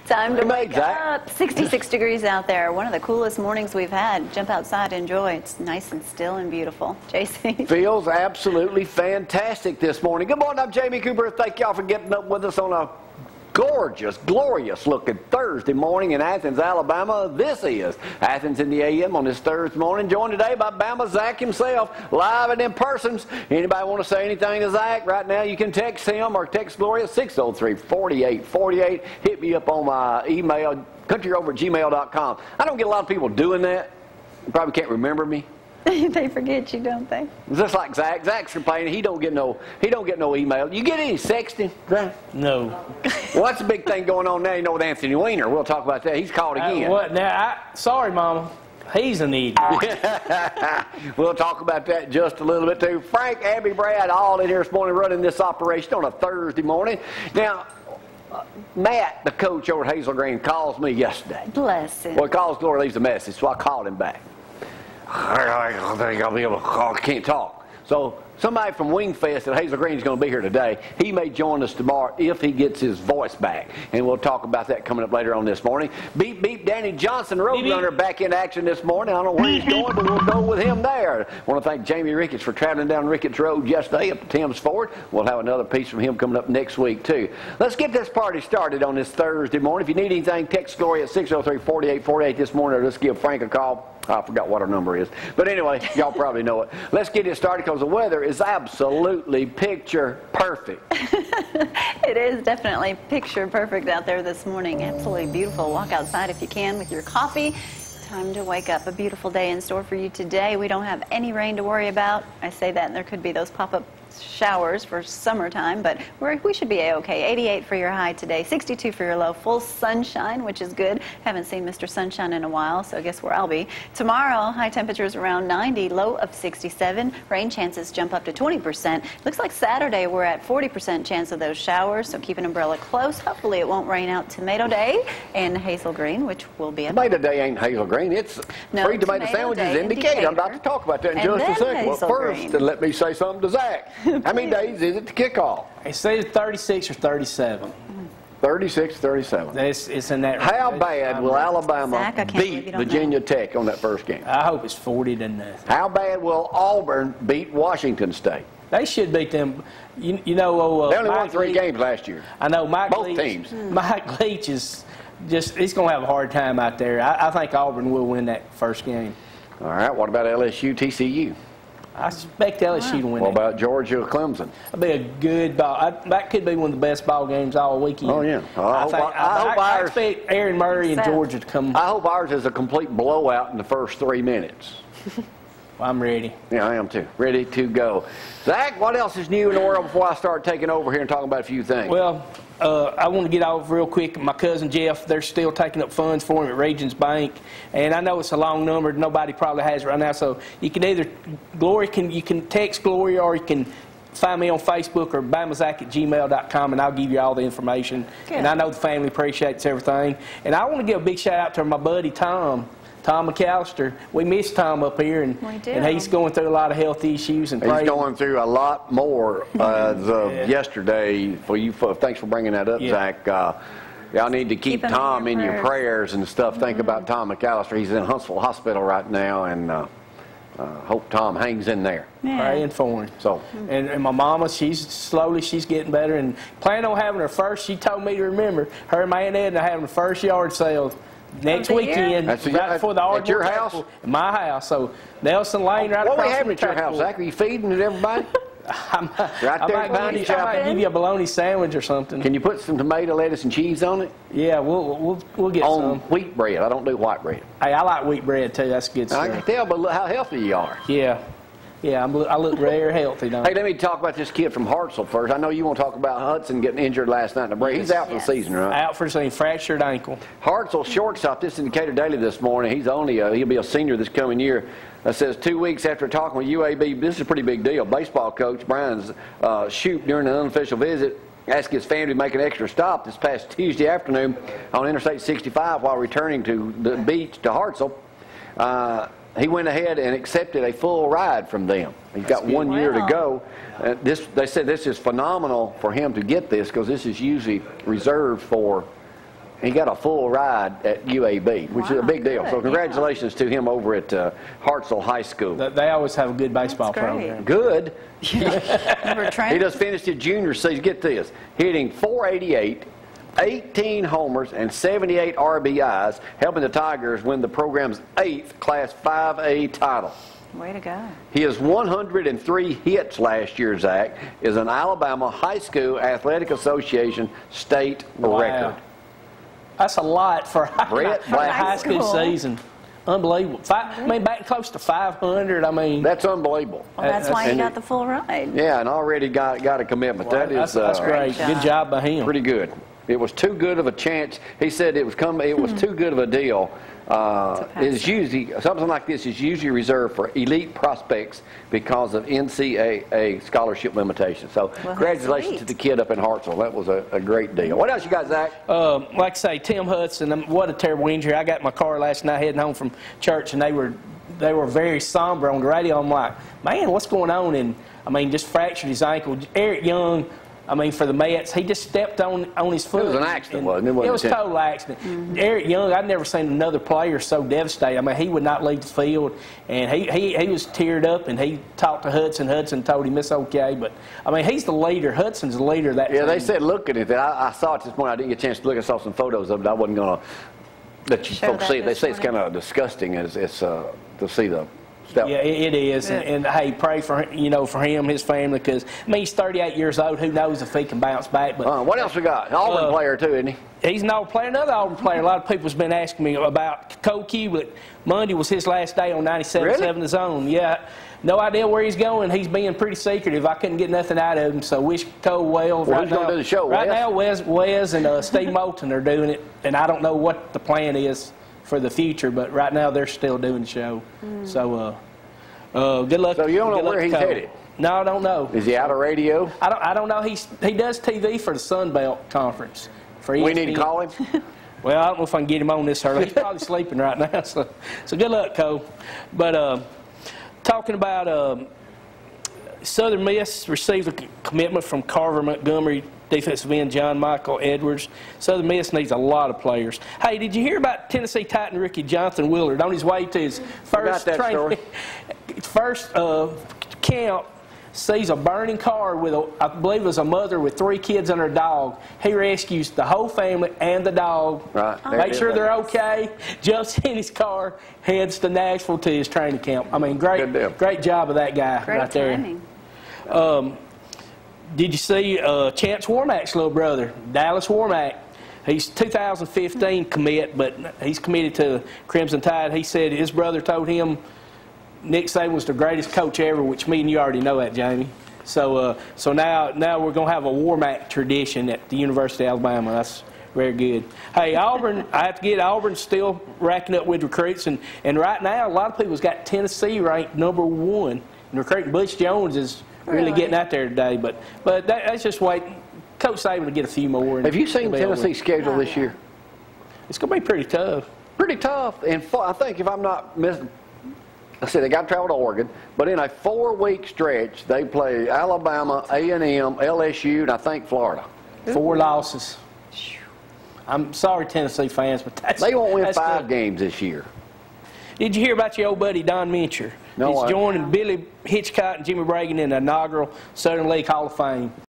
Time to wake Zach. up. 66 degrees out there. One of the coolest mornings we've had. Jump outside, enjoy. It's nice and still and beautiful. JC. Feels absolutely fantastic this morning. Good morning, I'm Jamie Cooper. Thank y'all for getting up with us on a gorgeous, glorious looking Thursday morning in Athens, Alabama. This is Athens in the AM on this Thursday morning, joined today by Bama Zach himself, live and in person. Anybody want to say anything to Zach right now? You can text him or text Gloria 603-4848. Hit me up on my email, countryrover@gmail.com. I don't get a lot of people doing that. You probably can't remember me. They forget you, don't they? Just like Zach. Zach's complaining he don't get no email. You get any sexting, Zach? No. Well, that's a big thing going on now, you know, with Anthony Weiner. We'll talk about that. He's called again. What now? Sorry, Mama. He's an idiot. We'll talk about that in just a little bit too. Frank, Abby, Brad, all in here this morning running this operation on a Thursday morning. Now, Matt, the coach over at Hazel Green, calls me yesterday. Bless him. Well, he calls Gloria, leaves a message, so I called him back. I think I'll be able to call. I can't talk. So somebody from Wingfest at Hazel Green is going to be here today. He may join us tomorrow if he gets his voice back. And we'll talk about that coming up later on this morning. Beep, beep, Danny Johnson, Roadrunner, back in action this morning. I don't know where he's going, but we'll go with him there. I want to thank Jamie Ricketts for traveling down Ricketts Road yesterday up to Tim's Ford. We'll have another piece from him coming up next week, too. Let's get this party started on this Thursday morning. If you need anything, text Gloria at 603-4848 this morning, or just give Frank a call. I forgot what our number is. But anyway, y'all probably know it. Let's get it started because the weather is absolutely picture perfect. It is definitely picture perfect out there this morning. Absolutely beautiful. Walk outside if you can with your coffee. Time to wake up. A beautiful day in store for you today. We don't have any rain to worry about. I say that, and there could be those pop-up showers for summertime, but we should be okay. 88 for your high today, 62 for your low. Full sunshine, which is good. Haven't seen Mr. Sunshine in a while, so I guess where I'll be. Tomorrow, high temperatures around 90, low of 67. Rain chances jump up to 20%. Looks like Saturday we're at 40% chance of those showers, so keep an umbrella close. Hopefully it won't rain out Tomato Day in Hazel Green, which will be a Tomato Day ain't Hazel Green. It's free tomato sandwiches in Decatur. I'm about to talk about that in just a second. Well, first, let me say something to Zach. How many days is it to kick off? It's either 36 or 37. 36, 37. It's in that. How bad will Alabama beat Virginia Tech on that first game? I hope it's 40 to nothing. How bad will Auburn beat Washington State? They should beat them. You know, they only won 3 games last year. I know. Both teams. Mike Leach is he's going to have a hard time out there. I think Auburn will win that first game. All right. What about LSU, TCU? I expect LSU to win. What about Georgia, Clemson? That'll be a good ball. That could be one of the best ball games all weekend. Oh, yeah. I expect Aaron Murray and Georgia to come. I hope ours is a complete blowout in the first 3 minutes. Well, I'm ready. Yeah, I am too. Ready to go. Zach, what else is new in the world before I start taking over here and talking about a few things? Well, I want to get off real quick. My cousin Jeff, they're still taking up funds for him at Regions Bank, and I know it's a long number. Nobody probably has it right now, so you can either you can text Gloria, or you can find me on Facebook or bamazak@gmail.com, and I'll give you all the information. Good. And I know the family appreciates everything. And I want to give a big shout out to my buddy Tom McAllister. We miss Tom up here, and he's going through a lot of health issues. And he's going through a lot more yesterday. For you, thanks for bringing that up, Zach. Y'all need to keep Tom in your prayers and stuff. Think about Tom McAllister. He's in Huntsville Hospital right now, and hope Tom hangs in there. Praying for him. So, and my mama, she's getting better, and planning on having her first. She told me to remember her and my Aunt Edna having the first yard sale next weekend, right before the at your house? In my house. So Nelson Lane, right across from the What we having at your house, Zach? Are you feeding it everybody? I might give you a bologna sandwich or something. Can you put some tomato, lettuce, and cheese on it? Yeah, we'll get some. On wheat bread. I don't do white bread. Hey, I like wheat bread too. That's good stuff. I can tell, but look how healthy you are. Yeah. Yeah, I look rare healthy, don't I? Hey, let me talk about this kid from Hartselle first. I know you want to talk about Hudson getting injured last night in the break. He's out for the season, right? Out for the season, fractured ankle. Hartselle shortstop, this is Decatur Daily this morning. He's he'll be a senior this coming year. It says 2 weeks after talking with UAB, this is a pretty big deal. Baseball coach Brian Shoup, during an unofficial visit, asked his family to make an extra stop this past Tuesday afternoon on Interstate 65 while returning to the beach to Hartselle. He went ahead and accepted a full ride from them. He's got 1 year to go. They said this is phenomenal for him to get this, because this is usually reserved for He got a full ride at UAB, which is a big deal. Good, So congratulations to him over at Hartselle High School. They always have a good baseball That's great. program. Good. Never He trained. just finished his junior season. Get this, hitting .488, 18 homers, and 78 RBIs, helping the Tigers win the program's 8th Class 5A title. Way to go. His 103 hits last year, Zach, is an Alabama High School Athletic Association state record. That's a lot for Brett a Black. high school season. Unbelievable. I mean, back close to 500. I mean, That's unbelievable. Well, that's why he and got the full ride. Yeah, and already got a commitment. that's great. Great Good job by him. Pretty good. It was too good of a chance. He said it was too good of a deal. It's usually something like this is usually reserved for elite prospects because of NCAA scholarship limitations. So congratulations to the kid up in Hartselle. That was a great deal. What else you got, Zach? Like I say, Tim Hudson. What a terrible injury. I got in my car last night heading home from church, and they were very somber on the radio. I'm like, man, what's going on? And I mean, just fractured his ankle. Eric Young. I mean, for the Mets, he just stepped on his foot. It was an accident, wasn't it? It was a total accident. Eric Young, I've never seen another player so devastated. I mean, he would not leave the field, and he was teared up, and he talked to Hudson. Hudson told him it's okay, but, I mean, he's the leader. Hudson's the leader of that team. They said looking at it. I saw it this morning. I didn't get a chance to look. I saw some photos of it. I wasn't going to let you folks see it. They say it's kind of disgusting to see the stuff. Yeah, it is, and hey, pray for him, his family, because I mean he's 38 years old. Who knows if he can bounce back? But what else we got? An Auburn player too, isn't he? He's an Auburn player, another Auburn player. A lot of people's been asking me about Cole Cubitt. Monday was his last day on 97.7 The Zone. Yeah, no idea where he's going. He's being pretty secretive. I couldn't get nothing out of him, so wish Cole well. Well, who's going to do the show? Right now, Wes and Steve Moulton are doing it, and I don't know what the plan is for the future, but right now they're still doing the show. So, good luck. So you don't know where he's headed? No, I don't know. Is he out of radio? I don't know. He does TV for the Sun Belt Conference. For ESPN. We need to call him? Well, I don't know if I can get him on this early. He's probably sleeping right now. So good luck, Cole. But talking about Southern Miss received a commitment from Carver Montgomery defensive end John Michael Edwards. Southern Miss needs a lot of players. Hey, did you hear about Tennessee Titan rookie Jonathan Willard on his way to his first camp? Sees a burning car with I believe it was a mother with 3 kids and her dog. He rescues the whole family and the dog. Right. Make sure they're okay. Jumps in his car, heads to Nashville to his training camp. I mean, great job of that guy right there. Timing. Did you see Chance Warmack's little brother, Dallas Warmack? He's 2015 commit, but he's committed to Crimson Tide. He said his brother told him Nick Saban was the greatest coach ever, which me and you already know that, Jamie. So now we're going to have a Warmack tradition at the University of Alabama. That's very good. Hey, Auburn, I have to get Auburn's still racking up with recruits, and right now a lot of people's got Tennessee ranked #1 in recruiting. Butch Jones is really getting out there today, but that's just waiting. Coach Saban will get a few more. Have you seen Tennessee's schedule this year? It's going to be pretty tough. Pretty tough. And I think if I'm not missing, I said they got to travel to Oregon, but in a 4-week stretch, they play Alabama, A&M, LSU, and I think Florida. 4 losses. I'm sorry, Tennessee fans, but they won't win 5 games this year. Did you hear about your old buddy Don Mincher? No, He's joining Billy Hitchcock and Jimmy Reagan in the inaugural Southern League Hall of Fame.